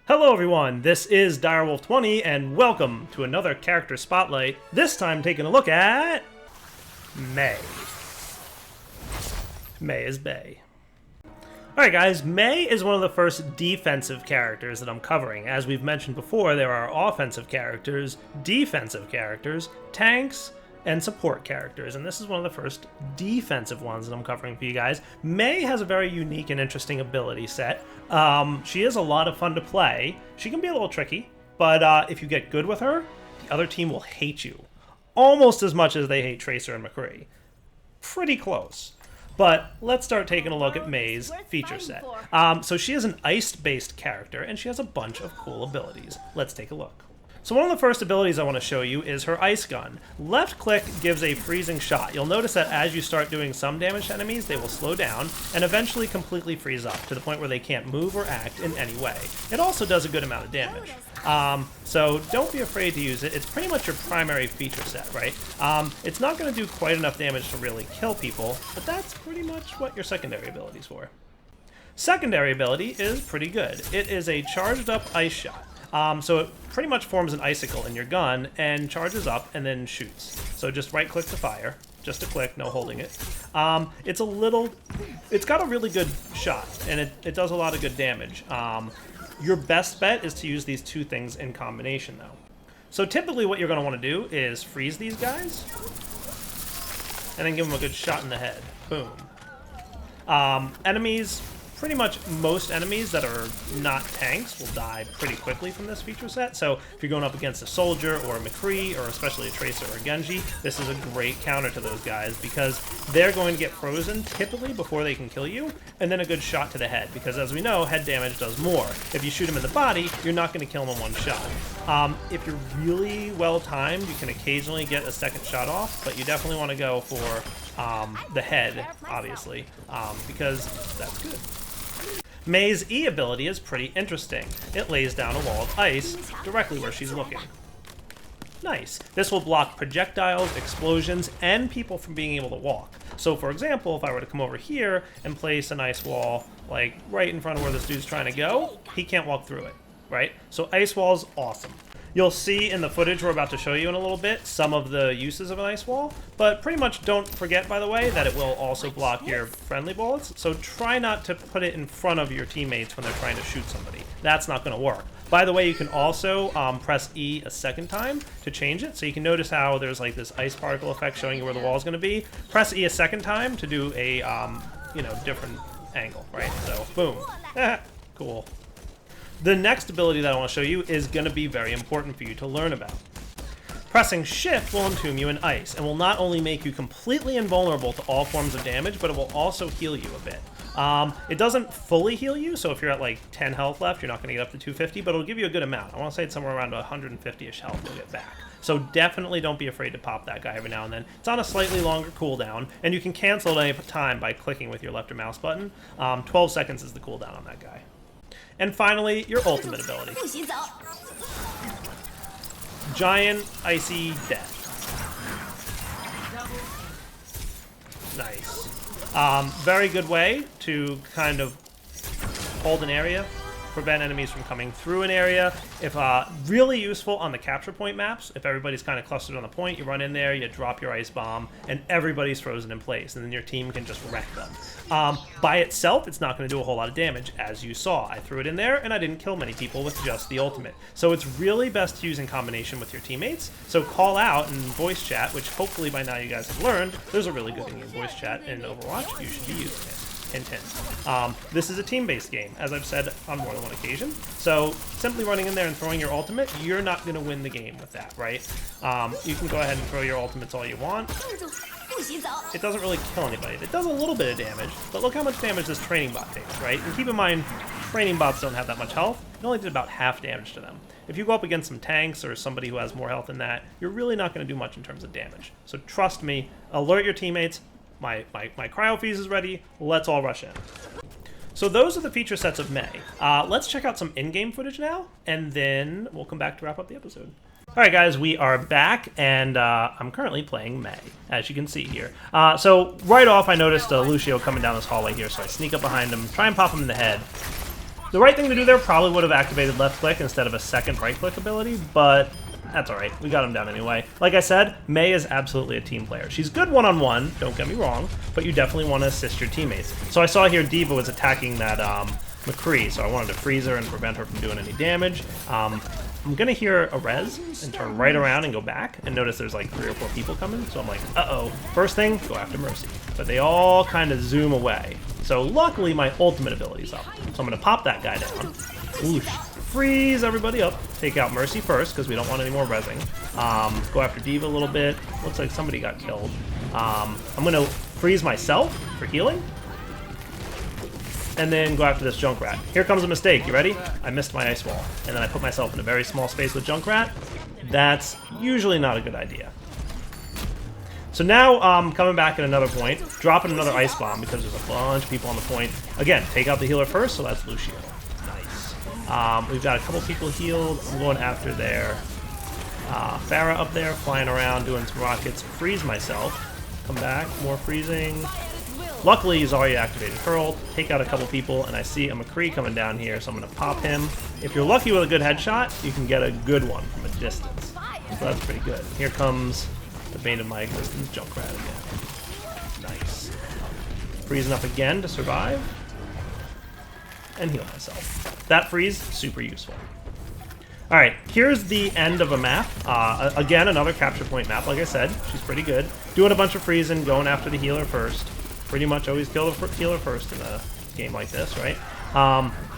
Hello everyone, this is Direwolf20 and welcome to another character spotlight, this time taking a look at Mei. Mei is Bae. Alright guys, Mei is one of the first defensive characters that I'm covering. As we've mentioned before, there are offensive characters, defensive characters, tanks, and support characters, and this is one of the first defensive ones that I'm covering for you guys. Mei has a very unique and interesting ability set. She is a lot of fun to play. She can be a little tricky, but if you get good with her, the other team will hate you. Almost as much as they hate Tracer and McCree. Pretty close. But let's start taking a look at Mei's feature set. So she is an ice-based character, and she has a bunch of cool abilities. Let's take a look. So one of the first abilities I want to show you is her ice gun. Left click gives a freezing shot. You'll notice that as you start doing some damage to enemies, they will slow down and eventually completely freeze up to the point where they can't move or act in any way. It also does a good amount of damage. So don't be afraid to use it. It's pretty much your primary feature set, right? It's not going to do quite enough damage to really kill people, but that's pretty much what your secondary ability is for. Secondary ability is pretty good. It is a charged up ice shot. So it pretty much forms an icicle in your gun and charges up and then shoots. So just right click to fire, just a click, no holding it. It's got a really good shot and it does a lot of good damage. Your best bet is to use these two things in combination though. So typically what you're going to want to do is freeze these guys and then give them a good shot in the head. Boom. Enemies... Pretty much most enemies that are not tanks will die pretty quickly from this feature set. So if you're going up against a soldier or a McCree or especially a Tracer or a Genji, this is a great counter to those guys because they're going to get frozen typically before they can kill you, and then a good shot to the head because as we know, head damage does more. If you shoot him in the body, you're not going to kill him in one shot. If you're really well timed, you can occasionally get a second shot off, but you definitely want to go for the head, obviously, because that's good. Mei's E ability is pretty interesting. It lays down a wall of ice directly where she's looking. Nice. This will block projectiles, explosions, and people from being able to walk. So for example, if I were to come over here and place an ice wall, like right in front of where this dude's trying to go, he can't walk through it, right? So ice wall's awesome. You'll see in the footage we're about to show you in a little bit some of the uses of an ice wall, but pretty much don't forget, by the way, that it will also block your friendly bullets, so try not to put it in front of your teammates when they're trying to shoot somebody. That's not going to work. By the way, you can also press E a second time to change it, so you can notice how there's like this ice particle effect showing you where the wall is going to be. Press E a second time to do a different angle, right? So, boom. Cool. The next ability that I want to show you is going to be very important for you to learn about. Pressing Shift will entomb you in ice, and will not only make you completely invulnerable to all forms of damage, but it will also heal you a bit. It doesn't fully heal you, so if you're at like 10 health left, you're not going to get up to 250, but it'll give you a good amount. I want to say it's somewhere around 150-ish health you'll get back. So definitely don't be afraid to pop that guy every now and then. It's on a slightly longer cooldown, and you can cancel at any time by clicking with your left or mouse button. 12 seconds is the cooldown on that guy. And finally, your ultimate ability. Giant Icy Death. Nice. Very good way to kind of hold an area, prevent enemies from coming through an area. If really useful on the capture point maps. If everybody's kind of clustered on the point, you run in there, you drop your ice bomb, and everybody's frozen in place, and then your team can just wreck them. By itself, it's not going to do a whole lot of damage, as you saw. I threw it in there, and I didn't kill many people with just the ultimate. So it's really best to use in combination with your teammates. So call out in voice chat, which hopefully by now you guys have learned, there's a really good thing in voice chat in Overwatch. You should be using it. Hint, hint. This is a team-based game, as I've said on more than one occasion. So simply running in there and throwing your ultimate, you're not going to win the game with that, right? You can go ahead and throw your ultimates all you want. It doesn't really kill anybody. It does a little bit of damage, but look how much damage this training bot takes, right? And keep in mind, training bots don't have that much health. It only did about half damage to them. If you go up against some tanks or somebody who has more health than that, you're really not going to do much in terms of damage. So trust me, alert your teammates. My cryo freeze is ready. Let's all rush in. So those are the feature sets of Mei. Let's check out some in-game footage now, and then we'll come back to wrap up the episode. Alright guys, we are back, and I'm currently playing Mei, as you can see here. So right off I noticed Lucio coming down this hallway here, so I sneak up behind him, try and pop him in the head. The right thing to do there probably would have activated left click instead of a second right click ability, but that's alright. We got him down anyway. Like I said, Mei is absolutely a team player. She's good one-on-one, don't get me wrong, but you definitely want to assist your teammates. So I saw here D.Va was attacking that McCree, so I wanted to freeze her and prevent her from doing any damage. I'm going to hear a res and turn right around and go back, and notice there's like 3 or 4 people coming, so I'm like, uh-oh. First thing, go after Mercy. But they all kind of zoom away. So luckily my ultimate ability's up. So I'm going to pop that guy down. Whoosh. Freeze everybody up. Take out Mercy first, because we don't want any more rezzing. Go after D.Va a little bit. Looks like somebody got killed. I'm going to freeze myself for healing. And then go after this Junkrat. Here comes a mistake. You ready? I missed my ice wall. And then I put myself in a very small space with Junkrat. That's usually not a good idea. So now, coming back at another point, dropping another ice bomb because there's a bunch of people on the point. Again, take out the healer first, so that's Lucio. Nice. We've got a couple people healed. I'm going after their Pharah up there, flying around, doing some rockets. Freeze myself. Come back, more freezing. Luckily, he's already activated Hurl. Take out a couple people, and I see a McCree coming down here, so I'm going to pop him. If you're lucky with a good headshot, you can get a good one from a distance. So that's pretty good. Here comes the bane of my existence, Junkrat again. Nice. Freezing up again to survive. And heal myself. That freeze, super useful. Alright, here's the end of a map. Again, another capture point map, like I said. She's pretty good. Doing a bunch of freezing, going after the healer first. Pretty much always kill the healer first in a game like this, right?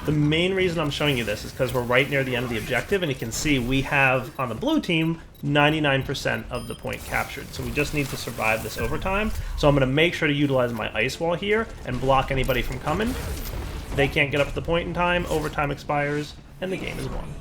The main reason I'm showing you this is because we're right near the end of the objective, and you can see we have, on the blue team, 99% of the point captured. So we just need to survive this overtime. So I'm going to make sure to utilize my ice wall here and block anybody from coming. They can't get up to the point in time, overtime expires, and the game is won.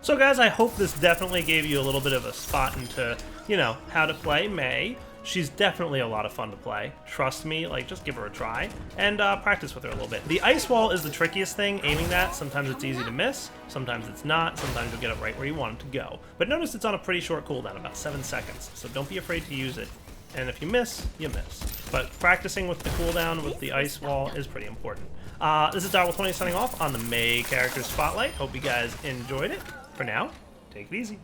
So guys, I hope this definitely gave you a little bit of a spot into, you know, how to play Mei. She's definitely a lot of fun to play. Trust me, like, just give her a try and practice with her a little bit. The ice wall is the trickiest thing, aiming that. Sometimes it's easy to miss, sometimes it's not, sometimes you'll get it right where you want it to go. But notice it's on a pretty short cooldown, about 7 seconds, so don't be afraid to use it. And if you miss, you miss. But practicing with the cooldown with the ice wall is pretty important. This is Darwell20 signing off on the Mei Character Spotlight. Hope you guys enjoyed it. For now, take it easy.